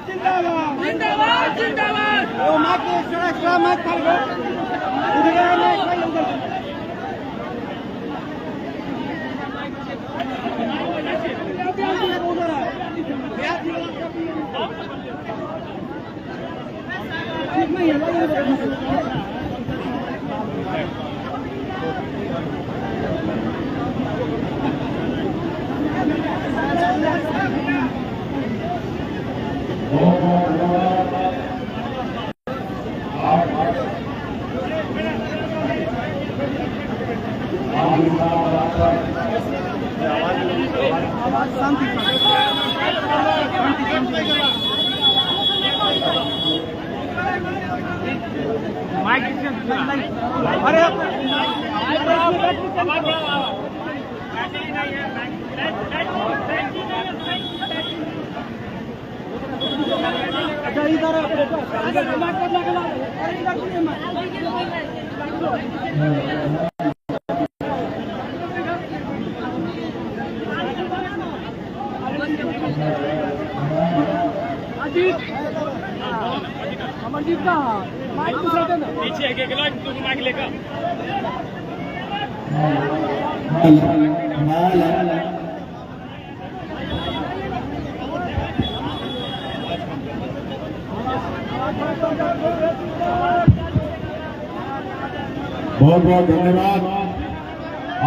जिंदाबाद जिंदाबाद वो मां के सड़ा मां खा गया उधर गया मैं उधर ठीक नहीं है अमरजीत का माइक पीछे है कि माइक लेकर बहुत बहुत धन्यवाद।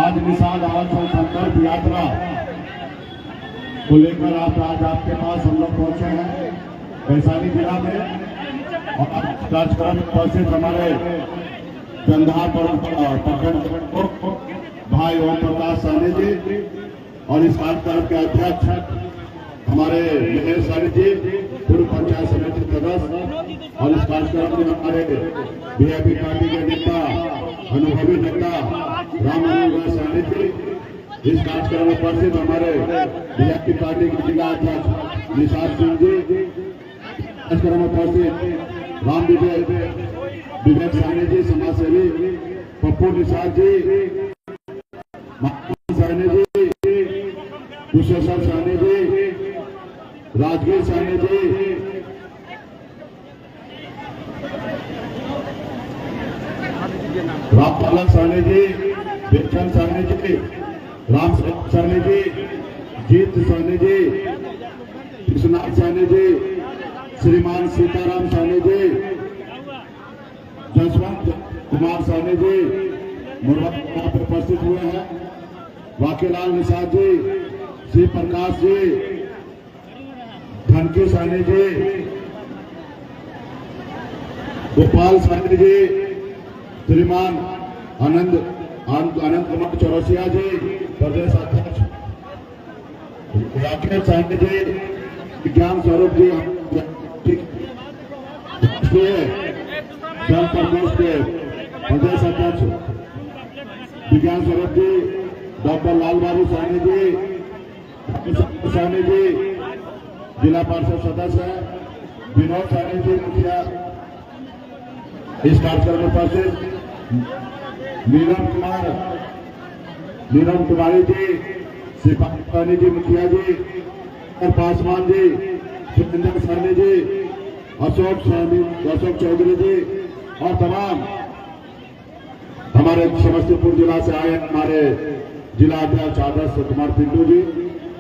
आज निषाद आवास संकल्प यात्रा को लेकर आज आपके पास हम लोग पहुंचे हैं वैशाली जिला में और कार्यक्रम उपस्थित हमारे जंधार प्रखंड भाई ओम प्रकाश साहनी जी और इस कार्यक्रम के अध्यक्ष हमारे महेश साहनी जी पूर्व पंचायत समिति सदस्य और इस कार्यक्रम में हमारे वीआईपी पार्टी के नेता अनुभवी नेता राम साहनी जी इस कार्यक्रम में उपस्थित हमारे वीआईपी पार्टी के जिला अध्यक्ष निषाद सिंह जी कार्यक्रम में उपस्थित राम विवेक साहनी जी समाजसेवी पप्पू निषाद जी साहनी जी कुशेश्वर साहनी जी राजगीर साहनी जी रामपालन साहनी जी बेचन साहनी जी राम साहनी जी जीत साहनी जी कृष्णनाथ साहनी जी श्रीमान सीताराम साहनी जी जसवंत कुमार साहनी जी मुर्गा पर उपस्थित हुए हैं वाकीलाल निषाद जी श्री प्रकाश जी धनकी साहनी जी गोपाल साहनी जी श्रीमान आनंद कुमार चौरसिया जी प्रदेश अध्यक्ष राकेश साहनी जी विज्ञान स्वरूप जी जन प्रदेश के प्रदेश अध्यक्ष विज्ञान स्वरूप जी डॉक्टर लाल बाबू साहनी जी साहनी जी जिला परिषद सदस्य विनोद साहनी जी मुखिया इस कार्यक्रम में उपस्थित नीलम कुमारी जी सिपाही जी मुखिया जी और पासवान जी सुरेंद्र साहनी जी अशोक चौधरी जी और तमाम हमारे समस्तीपुर जिला से आए हमारे जिला अध्यक्ष आदर्श कुमार पिंटू जी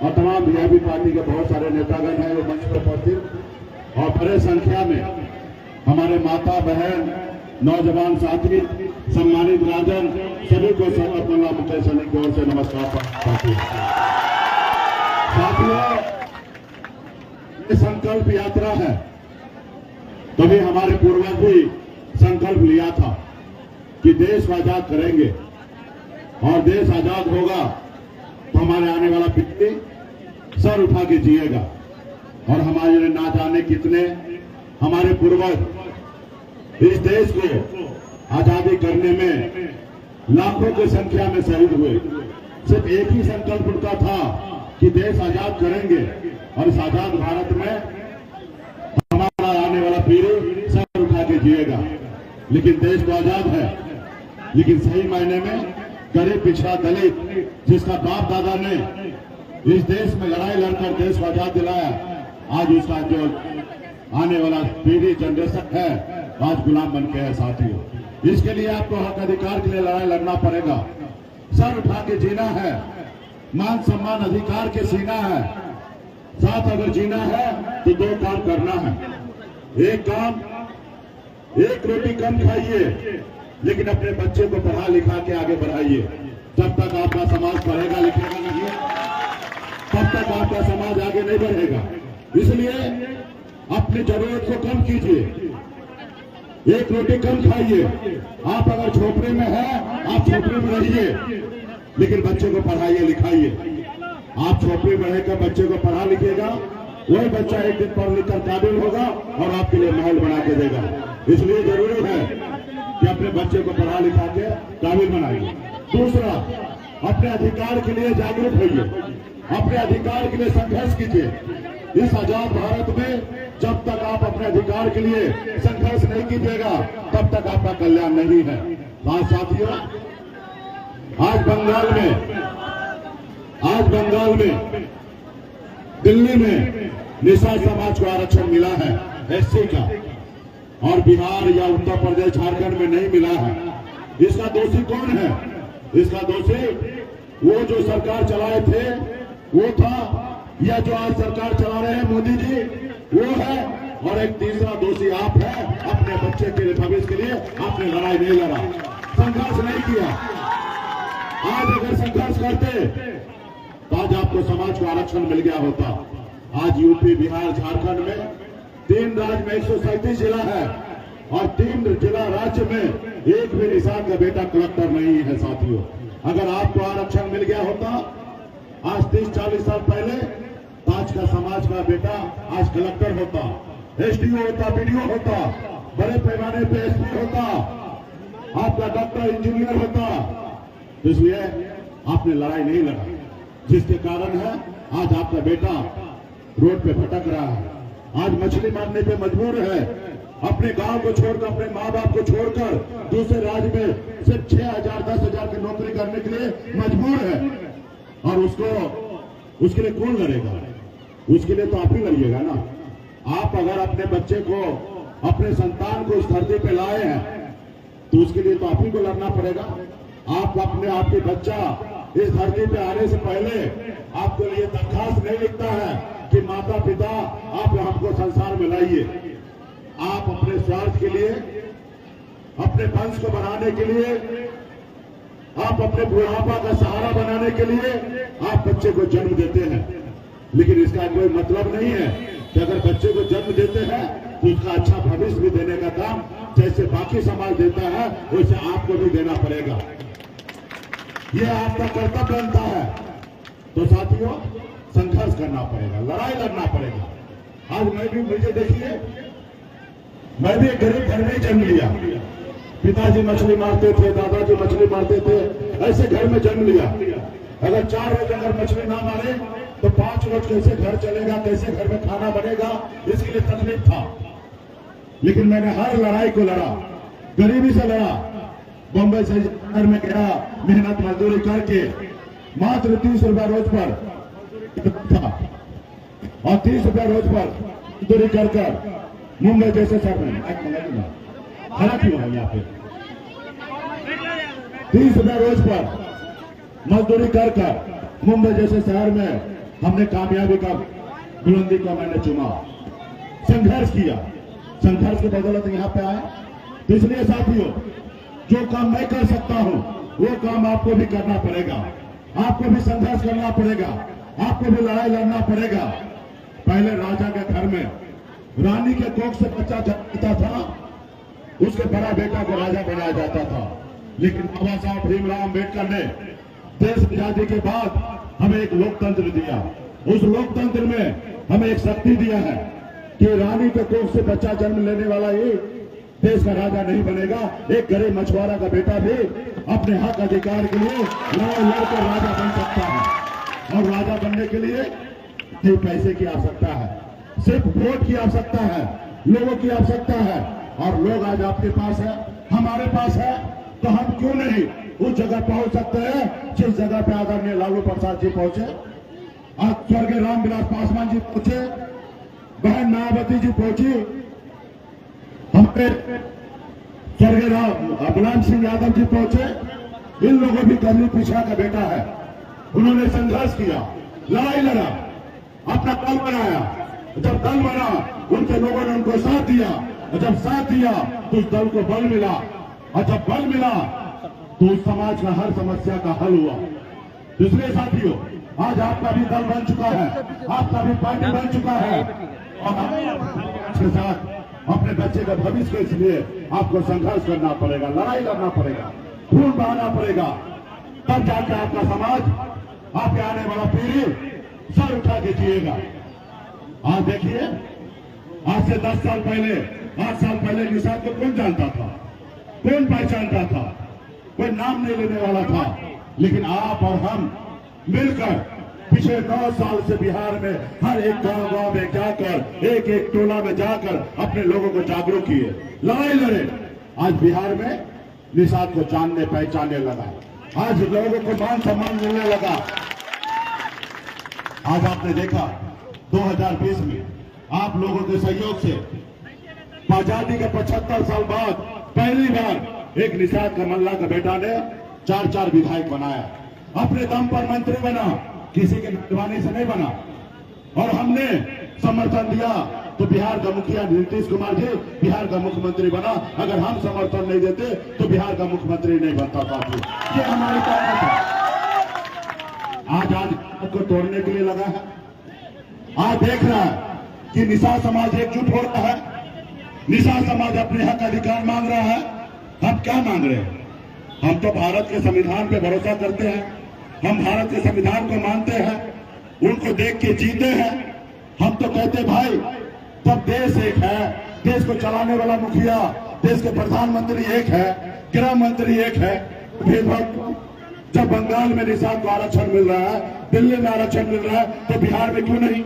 और तमाम वीआईपी पार्टी के बहुत सारे नेतागण हैं वो मंच पर उपस्थित और बड़े संख्या में हमारे माता बहन नौजवान साथी सम्मानित राजन सभी को सर्वप्रथम मुकेश सैनिक की ओर से नमस्कार साथियों ये संकल्प यात्रा है। तभी हमारे पूर्वज भी संकल्प लिया था कि देश को आजाद करेंगे और देश आजाद होगा तो हमारे आने वाला पीढ़ी सर उठा के जिएगा और हमारे ना जाने कितने हमारे पूर्वज इस देश को आजादी करने में लाखों की संख्या में शहीद हुए। सिर्फ एक ही संकल्प उनका था कि देश आजाद करेंगे और इस आजाद भारत में हमारा आने वाला पीढ़ी सर उठा के जिएगा। लेकिन देश तो आजाद है, लेकिन सही मायने में गरीब पिछड़ा दलित जिसका बाप दादा ने इस देश में लड़ाई लड़कर देश को आजाद दिलाया, आज उसका जो आने वाला पीढ़ी जनरेशन है आज गुलाम बन के है साथियों। इसके लिए आपको हक अधिकार के लिए लड़ाई लड़ना पड़ेगा, सर उठा के जीना है, मान सम्मान अधिकार के सीना है। साथ अगर जीना है तो दो काम करना है। एक काम, एक रोटी कम खाइए लेकिन अपने बच्चे को पढ़ा लिखा के आगे बढ़ाइए। जब तक आपका समाज पढ़ेगा लिखेगा नहीं तब तक आपका समाज आगे नहीं बढ़ेगा। इसलिए अपनी जरूरत को कम कीजिए, एक रोटी कम खाइए। आप अगर झोपड़े में है आप झोपड़े में रहिए लेकिन बच्चे को पढ़ाइए लिखाइए। आप झोपड़ी में रहकर बच्चे को पढ़ा लिखेगा, वही बच्चा एक दिन पढ़ लिख कर काबिल होगा और आपके लिए महल बना के देगा। इसलिए जरूरी है कि अपने बच्चे को पढ़ा लिखा के काबिल बनाइए। दूसरा, अपने अधिकार के लिए जागरूक होइए, अपने अधिकार के लिए संघर्ष कीजिए। इस आजाद भारत में जब तक आप अपने अधिकार के लिए संघर्ष नहीं कीजिएगा तब तक आपका कल्याण नहीं है। साथियों, आज बंगाल में दिल्ली में निषाद समाज को आरक्षण मिला है एससी का, और बिहार या उत्तर प्रदेश झारखंड में नहीं मिला है। इसका दोषी कौन है? इसका दोषी वो जो सरकार चलाए थे वो था, या जो आज सरकार चला रहे हैं मोदी जी वो है, और एक तीसरा दोषी आप है। अपने बच्चे के भविष्य के लिए आपने लड़ाई नहीं लड़ा, संघर्ष नहीं किया। आज अगर संघर्ष करते तो आज आपको समाज को आरक्षण मिल गया होता। आज यूपी, बिहार, झारखंड में 3 राज्य में 137 जिला है और 3 जिला राज्य में एक भी निषाद का बेटा कलेक्टर नहीं है। साथियों, अगर आपको आरक्षण मिल गया होता आज 30-40 साल पहले, आज का समाज का बेटा आज कलेक्टर होता, एसडीओ होता, बीडीओ होता, बड़े पैमाने पे एसपी होता, आपका डॉक्टर, इंजीनियर होता। इसलिए आपने लड़ाई नहीं लड़ा, जिसके कारण है आज आपका बेटा रोड पे भटक रहा है, आज मछली मारने पे मजबूर है, अपने गांव को छोड़कर, अपने माँ बाप को छोड़कर दूसरे राज्य में सिर्फ 6,000 10,000 की नौकरी करने के लिए मजबूर है। और उसके लिए कौन लड़ेगा? उसके लिए तो आप ही लड़िएगा ना। आप अगर अपने बच्चे को, अपने संतान को इस धरती पे लाए हैं तो उसके लिए तो आप ही को लड़ना पड़ेगा। आप अपने आपके बच्चा इस धरती पे आने से पहले आपके लिए दरखास्त नहीं लिखता है कि माता पिता आप हमको संसार में लाइए। आप अपने स्वार्थ के लिए, अपने वंश को बढ़ाने के लिए, आप अपने बुढ़ापा का सहारा बनाने के लिए आप बच्चे को जन्म देते हैं। लेकिन इसका कोई मतलब नहीं है कि अगर बच्चे को जन्म देते हैं तो उसका अच्छा भविष्य भी देने का काम जैसे बाकी समाज देता है वैसे आपको भी देना पड़ेगा। यह आपका कर्तव्य बनता है। तो साथियों, संघर्ष करना पड़ेगा, लड़ाई लड़ना पड़ेगा। आज मैं भी, मुझे देखिए, मैं भी एक गरीब घर में जन्म लिया। पिताजी मछली मारते थे, दादाजी मछली मारते थे, ऐसे घर में जन्म लिया। अगर 4 रोज अगर मछली ना मारे तो 5 रोज कैसे घर चलेगा, कैसे घर में खाना बनेगा, इसके लिए तकलीफ था। लेकिन मैंने हर लड़ाई को लड़ा, गरीबी से लड़ा। बम्बई से शहर में गया, मेहनत मजदूरी करके मात्र 30 रुपया रोज पर था, और 30 रुपया रोज पर मजदूरी कर मुंबई जैसे शहर में खड़ा क्यों है यहाँ पे 30 रुपया रोज पर मजदूरी कर मुंबई जैसे शहर में हमने कामयाबी का बुलंदी को मैंने चुना, संघर्ष किया, संघर्ष की बदौलत यहाँ पे आया। तो इसलिए साथियों, जो काम मैं कर सकता हूँ वो काम आपको भी करना पड़ेगा, आपको भी संघर्ष करना पड़ेगा, आपको भी लड़ाई लड़ना पड़ेगा। पहले राजा के घर में रानी के कोख से बच्चा जन्मता था, उसके बड़ा बेटा को राजा बनाया जाता था। लेकिन बाबा साहब भीमराव अम्बेडकर ने देश आजादी के बाद हमें एक लोकतंत्र दिया। उस लोकतंत्र में हमें एक शक्ति दिया है कि रानी के कोख से बच्चा जन्म लेने वाला ही देश का राजा नहीं बनेगा। एक गरीब मछुआरा का बेटा भी अपने हक अधिकार के लिए लड़ लड़कर राजा बन सकता है। और राजा बनने के लिए सिर्फ पैसे की आवश्यकता है, सिर्फ वोट की आवश्यकता है, लोगों की आवश्यकता है। और लोग आज आपके पास है, हमारे पास है, तो हम क्यों नहीं उस जगह पहुंच सकते हैं जिस जगह पे आदरणीय लालू प्रसाद जी पहुंचे, आज स्वर्गीय रामविलास पासवान जी पहुंचे, बहन मायावती जी पहुंची, हमारे स्वर्गीय मुलायम सिंह यादव जी पहुंचे। इन लोगों भी कर्नल पिछड़ा का बेटा है। उन्होंने संघर्ष किया, लड़ाई लड़ा, अपना दल बनाया। जब दल बना, उनके लोगों ने उनको साथ दिया, और जब साथ दिया तो उस दल को बल मिला, और जब बल मिला तो उस समाज का हर समस्या का हल हुआ। इसलिए साथियों, आज आपका भी दल बन चुका है, आपका भी पार्टी बन चुका है, और आपके साथ अपने बच्चे का भविष्य के लिए आपको संघर्ष करना पड़ेगा, लड़ाई करना पड़ेगा, खून बहाना पड़ेगा, तब जाकर आपका समाज, आपके आने वाला पीढ़ी सर उठा के जिएगा। आज देखिए, आज से 10 साल पहले, 8 साल पहले निषाद को कौन जानता था, कौन पहचानता था, कोई नाम नहीं लेने वाला था। लेकिन आप और हम मिलकर पिछले 9 साल से बिहार में हर एक गांव में जाकर, एक एक टोला में जाकर अपने लोगों को जागरूक किए, लड़ाई लड़े। आज बिहार में निषाद को जानने पहचानने लगा, आज लोगों को मान सम्मान मिलने लगा। आज आपने देखा 2020 में आप लोगों के सहयोग से आजादी के 75 साल बाद पहली बार एक निषाद कमल्ला का बेटा ने 4 विधायक बनाया, अपने दम पर मंत्री बना, किसी के निगरानी से नहीं बना। और हमने समर्थन दिया तो बिहार का मुखिया नीतीश कुमार जी बिहार का मुख्यमंत्री बना। अगर हम समर्थन नहीं देते तो बिहार का मुख्यमंत्री नहीं बनता था। ये हमारी ताकत है। आज को तोड़ने के लिए लगा है। आज देख रहा है कि निषाद समाज एकजुट हो रहा है, निषाद समाज अपने हक अधिकार मांग रहा है। हम क्या मांग रहे हैं? हम तो भारत के संविधान पे भरोसा करते हैं, हम भारत के संविधान को मानते हैं, उनको देख के जीते हैं। हम तो कहते भाई, तब देश एक है, देश को चलाने वाला मुखिया, देश के प्रधानमंत्री एक है, गृह मंत्री एक है। भेदभाव जब बंगाल में निषाद को आरक्षण मिल रहा है, दिल्ली में आरक्षण मिल रहा है, तो बिहार में क्यों नहीं?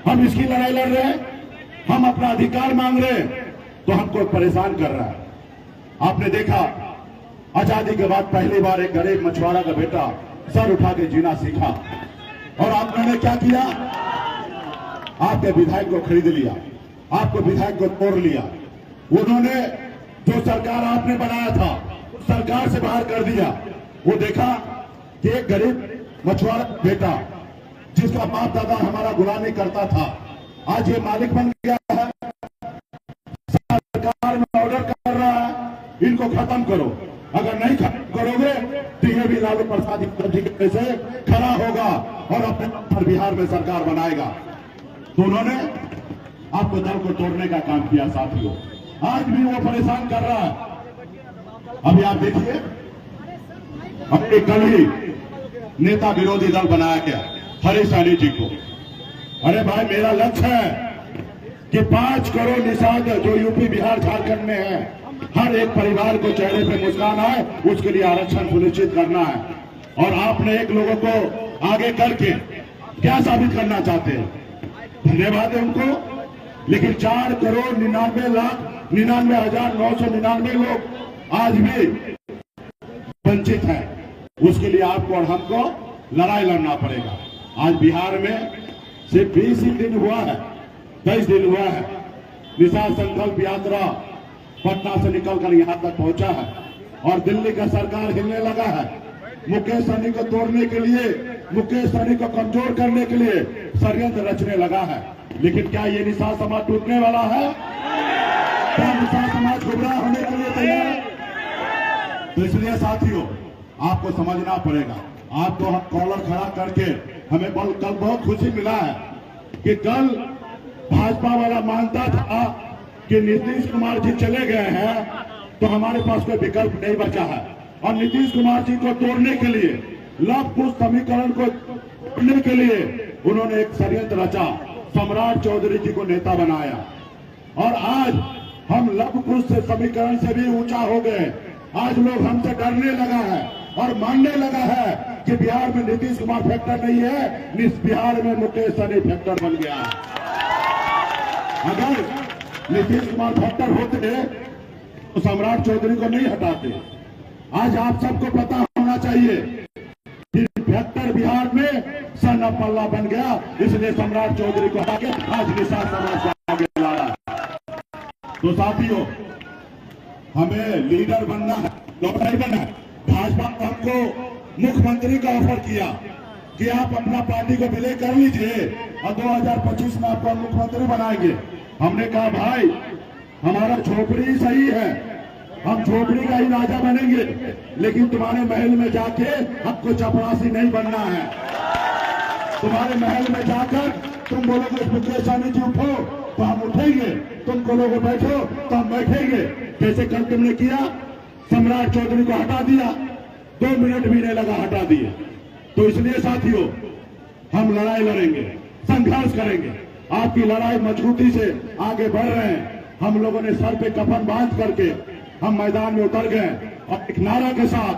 हम इसकी लड़ाई लड़ रहे हैं, हम अपना अधिकार मांग रहे हैं, तो हमको परेशान कर रहा है। आपने देखा, आजादी के बाद पहली बार एक गरीब मछुआरा का बेटा सर उठा के जीना सीखा, और आपने क्या किया? आपके विधायक को खरीद लिया, आपको विधायक को तोड़ लिया। उन्होंने जो सरकार आपने बनाया था उस सरकार से बाहर कर दिया। वो देखा कि एक गरीब मछुआरा बेटा जिसका बाप दादा हमारा गुलामी करता था, आज ये मालिक बन गया है, सरकार में ऑर्डर कर रहा है, इनको खत्म करो। अगर नहीं खत्म करोगे तो ये भी लालू प्रसाद जी से खड़ा होगा और अपने पर बिहार में सरकार बनाएगा। तो उन्होंने आपको दल को तोड़ने का काम किया साथियों। आज भी वो परेशान कर रहा है। अभी आप देखिए, अपने कल ही नेता विरोधी दल बनाया गया हरीश रानी जी को। अरे भाई, मेरा लक्ष्य है कि 5 करोड़ निषाद जो यूपी बिहार झारखंड में है, हर एक परिवार को चेहरे पे मुस्कान आए, उसके लिए आरक्षण सुनिश्चित करना है। और आपने एक लोगों को आगे करके क्या साबित करना चाहते हैं? धन्यवाद है उनको। लेकिन 4,99,99,999 लोग आज भी वंचित हैं। उसके लिए आपको और हमको लड़ाई लड़ना पड़ेगा। आज बिहार में सिर्फ 20 ही दिन हुआ है, 22 दिन हुआ है। निषाद संकल्प यात्रा पटना से निकलकर यहां तक पहुंचा है, और दिल्ली का सरकार हिलने लगा है। मुकेश सहनी को तोड़ने के लिए, मुकेश सहनी को कमजोर करने के लिए षड्यंत्र रचने लगा है। लेकिन क्या ये निषाद समाज टूटने वाला है? क्या निषाद समाज गुमराह होने के लिए तैयार है? तो इसलिए साथियों, आपको समझना पड़ेगा। आपको हम कॉलर खड़ा करके हमें कल बहुत खुशी मिला है कि कल भाजपा वाला मानता था कि नीतीश कुमार जी चले गए हैं तो हमारे पास कोई विकल्प नहीं बचा है, और नीतीश कुमार जी को तोड़ने के लिए, लव कुश समीकरण को तोड़ने के लिए उन्होंने एक षड्यंत्र रचा, सम्राट चौधरी जी को नेता बनाया। और आज हम लव कुश से समीकरण से भी ऊंचा हो गए। आज लोग हमसे डरने लगा है और मानने लगा है कि बिहार में नीतीश कुमार फैक्टर नहीं है, बिहार में मुकेश सहनी फैक्टर बन गया है। अगर नीतीश कुमार फैक्टर होते तो सम्राट चौधरी को नहीं हटाते। आज आप सबको पता होना चाहिए कि फैक्टर बिहार में सन ऑफ पल्ला बन गया, इसलिए सम्राट चौधरी को हटा के आज निषाद समाज को आगे ला रहा है। तो साथियों, हमें लीडर बनना है, नहीं बनना है। भाजपा ने हमको मुख्यमंत्री का ऑफर किया कि आप अपना पार्टी को विलय कर लीजिए और 2025 में आपको मुख्यमंत्री बनाएंगे। हमने कहा भाई हमारा झोपड़ी ही सही है, हम झोपड़ी का ही राजा बनेंगे, लेकिन तुम्हारे महल में जाके हमको चपरासी नहीं बनना है। तुम्हारे महल में जाकर तुम बोलोगे मुकेश सहनी जी उठो तो हम उठेंगे, तुम बोलोगे बैठो तो हम बैठेंगे। जैसे कल तुमने किया, सम्राट चौधरी को हटा दिया, 2 मिनट भी नहीं लगा हटा दिए। तो इसलिए साथियों, हम लड़ाई लड़ेंगे, संघर्ष करेंगे। आपकी लड़ाई मजबूती से आगे बढ़ रहे हैं। हम लोगों ने सर पे कफन बांध करके हम मैदान में उतर गए और एक नारा के साथ,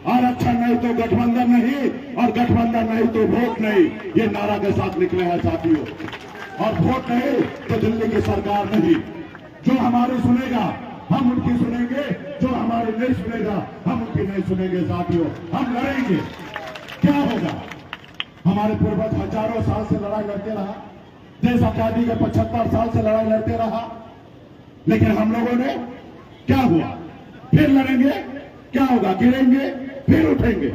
आरक्षण नहीं तो गठबंधन नहीं और गठबंधन नहीं तो वोट नहीं, ये नारा के साथ निकले हैं साथियों। और वोट नहीं तो दिल्ली की सरकार नहीं। जो हमारी सुनेगा हम उनकी सुनेंगे, जो हमारी नहीं सुनेगा हम उनकी नहीं सुनेंगे। साथियों, हम लड़ेंगे। क्या होगा? हमारे पूर्वज हजारों साल से लड़ाई लड़ते रहा, देश आजादी के 75 साल से लड़ाई लड़ते रहा, लेकिन हम लोगों ने क्या हुआ? फिर लड़ेंगे। क्या होगा? गिरेंगे फिर उठेंगे,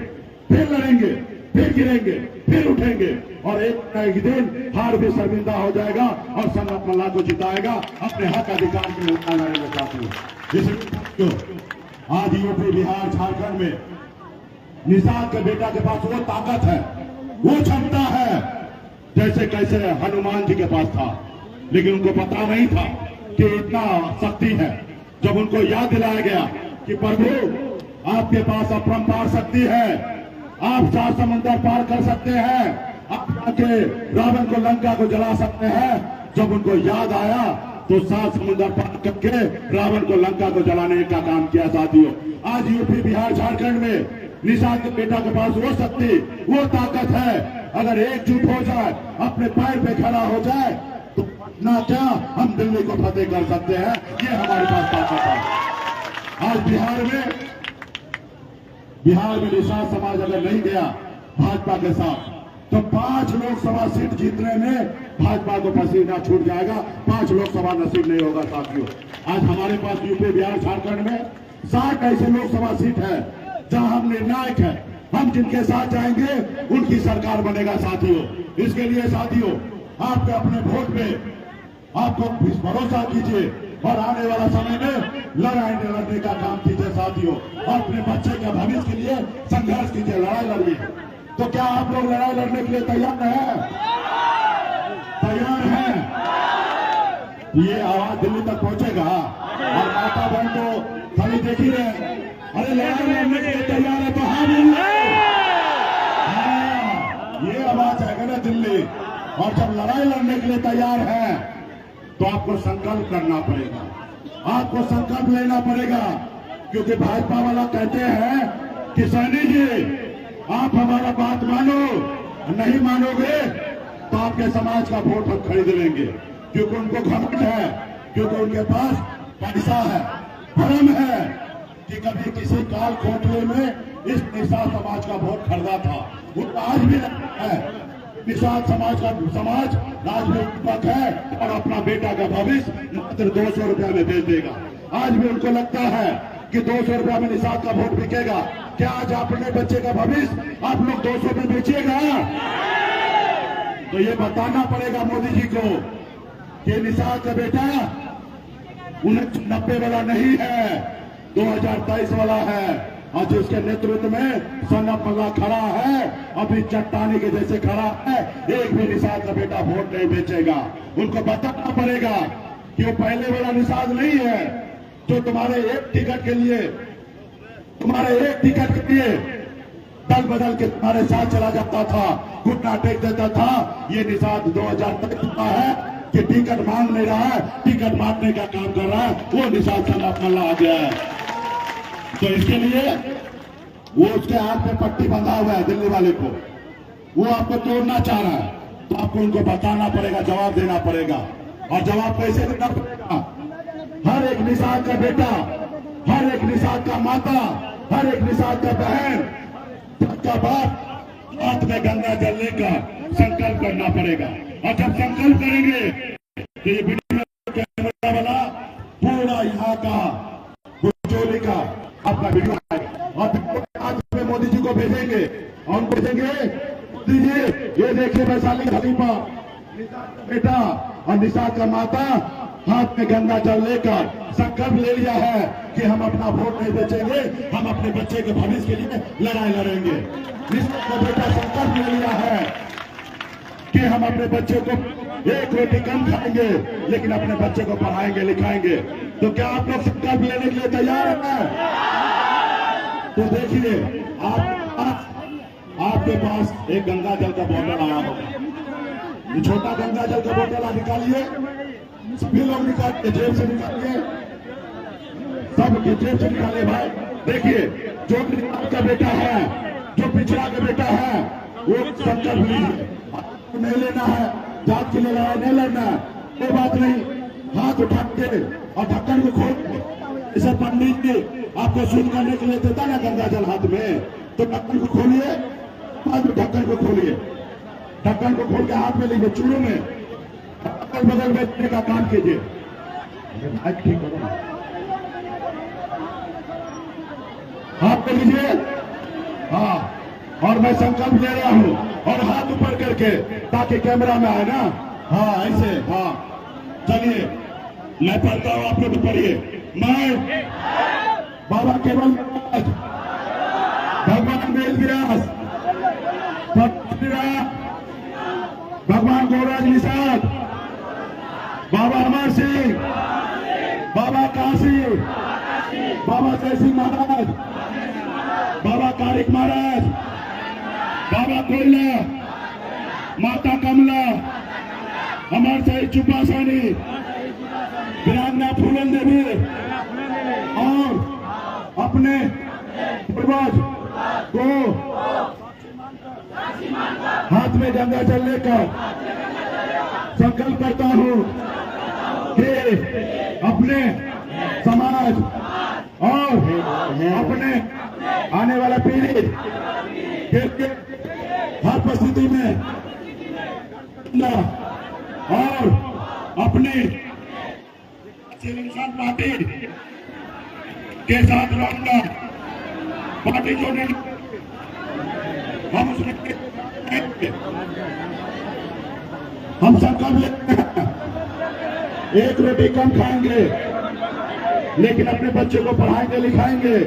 फिर लड़ेंगे फिर गिरेंगे फिर उठेंगे, और एक दिन हार भी शर्मिंदा हो जाएगा और सन ऑफ पल्ला को जिताएगा, अपने हक अधिकार के लिए लड़ेंगे साथियों। इसलिए आज यूपी, बिहार, झारखंड में निषाद के बेटा के पास वो ताकत है, वो क्षमता है जैसे कैसे हनुमान जी के पास था, लेकिन उनको पता नहीं था कि इतना शक्ति है। जब उनको याद दिलाया गया कि प्रभु आपके पास अपरंपार शक्ति है, आप 7 समुद्र पार कर सकते हैं, आप जाके रावण को, लंका को जला सकते हैं। जब उनको याद आया तो 7 समुद्र पार करके रावण को, लंका को जलाने का काम किया साथियों। आज यूपी, बिहार, झारखंड में निषाद के बेटा के पास वो शक्ति, वो ताकत है। अगर एकजुट हो जाए, अपने पैर पे खड़ा हो जाए तो ना क्या हम दिल्ली को फतेह कर सकते हैं। ये हमारे पास ताकत है। आज बिहार में निषाद समाज अगर नहीं गया भाजपा के साथ तो 5 लोकसभा सीट जीतने में भाजपा को पसीना छूट जाएगा, 5 लोकसभा नसीब नहीं होगा साथियों। आज हमारे पास यूपी, बिहार, झारखंड में 60 ऐसे लोकसभा सीट है जहां हम निर्णायक है। हम जिनके साथ जाएंगे उनकी सरकार बनेगा साथियों। इसके लिए साथियों, आपके अपने वोट पे आपको भरोसा कीजिए और आने वाला समय में लड़ने का काम कीजिए साथियों, और अपने बच्चे के भविष्य के लिए संघर्ष कीजिए, लड़ाई लड़िए। तो क्या आप लोग लड़ाई लड़ने के लिए तैयार हैं? तैयार हैं? ये आवाज दिल्ली तक पहुंचेगा और माता बहन तो खाली देख ही रहे। अरे लड़ाई लड़ने के लिए तैयार है तो हाँ बोलिए। ये आवाज आएगा ना दिल्ली। और जब लड़ाई लड़ने के लिए तैयार है तो आपको संकल्प करना पड़ेगा, आपको संकल्प लेना पड़ेगा, क्योंकि भाजपा वाला कहते हैं कि सहनी जी आप हमारा बात मानो, नहीं मानोगे तो आपके समाज का वोट हम खरीद लेंगे। क्योंकि उनको घमंड है, क्योंकि उनके पास पैसा है, भरम है कि कभी किसी काल कोठले में इस निषाद समाज का वोट खरीदा था। वो आज भी है निषाद समाज आज भी उपक है और अपना बेटा का भविष्य मात्र 200 रुपया में बेच देगा। आज भी उनको लगता है कि 200 रुपया में निषाद का वोट बिकेगा। क्या आज अपने बच्चे का भविष्य आप लोग 200 में बेचिएगा? तो ये बताना पड़ेगा मोदी जी को कि निषाद का बेटा 1990 वाला नहीं है, 2023 वाला है। और जिसके नेतृत्व में सन ऑफ पल्ला खड़ा है, अभी चट्टानी के जैसे खड़ा है, एक भी निषाद का बेटा वोट नहीं बेचेगा। उनको बताना पड़ेगा कि वो पहले वाला निषाद नहीं है जो तुम्हारे एक टिकट के लिए दल बदल के तुम्हारे साथ चला जाता था, घुटना टेक देता था। ये निषाद 2023 का है कि टिकट मांग नहीं रहा है, टिकट मांगने का काम कर रहा है। वो निषाद सन ऑफ पल्ला आ गया है। तो इसके लिए वो उसके हाथ में पट्टी बंधा हुआ है दिल्ली वाले को, वो आपको तोड़ना चाह रहा है। तो आपको उनको बताना पड़ेगा, जवाब देना पड़ेगा। और जवाब कैसे देना पड़ेगा? हर एक निषाद का बेटा, हर एक निषाद का माता, हर एक निषाद का बहन, सबका बाप हाथ में गंगा जल लेकर संकल्प करना पड़ेगा। और जब संकल्प करेंगे तो ये वीडियो कैमरा वाला पूरा यहाँ का बुचोली का आपका वीडियो आएगा और आज में मोदी जी को भेजेंगे और भेजेंगे मोदी जी ये देखिए वैशाली खलीफा बेटा और निशाद का माता हाथ में गंगा जल लेकर संकल्प ले लिया है कि हम अपना वोट नहीं बेचेंगे, हम अपने बच्चे के भविष्य के लिए लड़ाई लड़ेंगे। निशाद का बेटा संकल्प ले लिया है कि हम अपने बच्चे को एक रोटी कम खाएंगे लेकिन अपने बच्चे को पढ़ाएंगे लिखाएंगे। तो क्या आप लोग संकल्प लेने के लिए तैयार हैं? तो देखिए आपके पास एक गंगा जल का बोतल आया होगा, ये छोटा गंगा जल का बोतल निकालिए, सभी लोग निकालिए, जेब से निकालिए, सब जेब से निकालिए भाई। देखिए जो गरीब का बेटा है, जो पिछड़ा का बेटा है, वो संकल्प लीजिए, नहीं लेना है, जात के लिए लड़ाई नहीं लड़ना है, कोई बात नहीं, हाथ उठा के और ढक्कन को खोल के, इसे पंडित जी आपको शुद्ध करने के लिए देता ना गंगा जल हाथ में, तो ढक्कन को खोलिए, बाद में ढक्कन को खोलिए, ढक्कन को खोल के हाथ में लीजिए, चूड़ों में अगल बगल बैठने का काम कीजिए। ठीक करो, हाथ में लीजिए, हाँ, और मैं संकल्प ले रहा हूं और हाथ ऊपर करके ताकि कैमरा में आए ना, हाँ ऐसे, हाँ चलिए मैं पढ़ता हूं, आप लोग पढ़िए। मैं बाबा केवल भगवान वेद व्यास, भगवान गौराज निषाद, बाबा अमर सिंह, बाबा काशी, बाबा जय सिंह महाराज, बाबा कारिक महाराज, बाबा कोयला, माता कमला, अमर शहीद चुपासानी, वीरांगना फूलन देवी और अपने पूर्वज को हाथ में गंगा जल लेकर संकल्प करता हूं कि अपने समाज और अपने आने वाला पीढ़ी के हर परिस्थिति में और अपने इंसान पार्टी के साथ रहूंगा, पार्टी जोड़ने हम संकल्प लेते हैं, एक रोटी कम खाएंगे लेकिन अपने बच्चे को पढ़ाएंगे लिखाएंगे।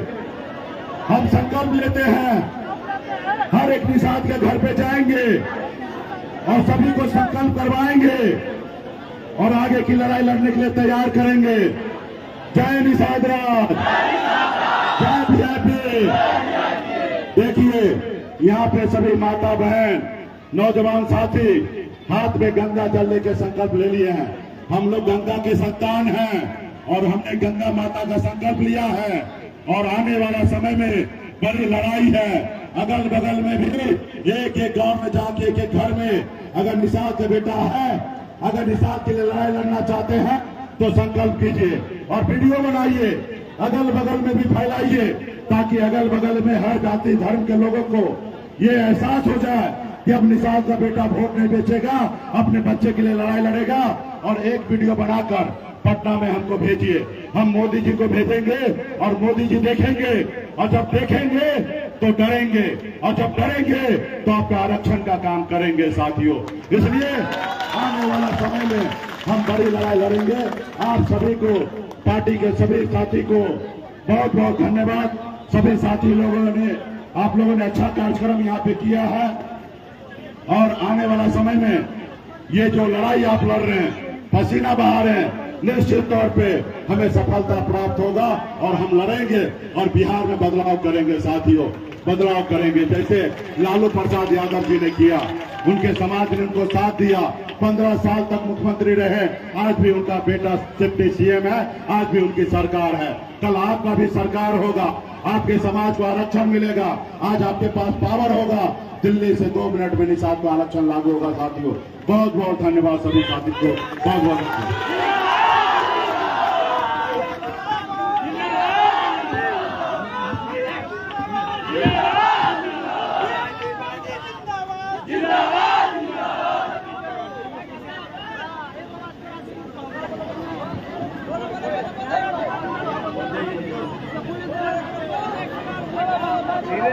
हम संकल्प लेते हैं, हर एक निषाद के घर पे जाएंगे और सभी को संकल्प करवाएंगे और आगे की लड़ाई लड़ने के लिए तैयार करेंगे। जय निषाद राज, जय बीजेपी। देखिए यहाँ पे सभी माता बहन नौजवान साथी हाथ में गंगा जल लेके संकल्प ले लिए हैं। हम लोग गंगा के संतान हैं और हमने गंगा माता का संकल्प लिया है और आने वाला समय में बड़ी लड़ाई है। अगल बगल में भी एक एक गांव में जाके एक एक घर में अगर निषाद का बेटा है, अगर निषाद के लिए लड़ाई लड़ना चाहते हैं तो संकल्प कीजिए और वीडियो बनाइए, अगल बगल में भी फैलाइए ताकि अगल बगल में हर जाति धर्म के लोगों को ये एहसास हो जाए कि अब निषाद का बेटा वोट नहीं बेचेगा, अपने बच्चे के लिए लड़ाई लड़ेगा। और एक वीडियो बनाकर पटना में हमको भेजिए, हम मोदी जी को भेजेंगे और मोदी जी देखेंगे और जब देखेंगे तो डरेंगे और जब डरेंगे तो आपका आरक्षण का काम करेंगे साथियों। इसलिए आने वाला समय में हम बड़ी लड़ाई लड़ेंगे। आप सभी को, पार्टी के सभी साथी को बहुत बहुत धन्यवाद। सभी साथी लोगों ने, आप लोगों ने अच्छा कार्यक्रम यहाँ पे किया है और आने वाला समय में ये जो लड़ाई आप लड़ रहे हैं, पसीना बहा रहे हैं, निश्चित तौर पे हमें सफलता प्राप्त होगा और हम लड़ेंगे और बिहार में बदलाव करेंगे साथियों, बदलाव करेंगे। जैसे लालू प्रसाद यादव जी ने किया, उनके समाज ने उनको साथ दिया, 15 साल तक मुख्यमंत्री रहे, आज भी उनका बेटा डिप्टी सीएम है, आज भी उनकी सरकार है। कल आपका भी सरकार होगा, आपके समाज को आरक्षण मिलेगा, आज आपके पास पावर होगा, दिल्ली से 2 मिनट में निषाद को आरक्षण लागू होगा साथियों। बहुत बहुत धन्यवाद सभी साथी को, बहुत बहुत धन्यवाद। है।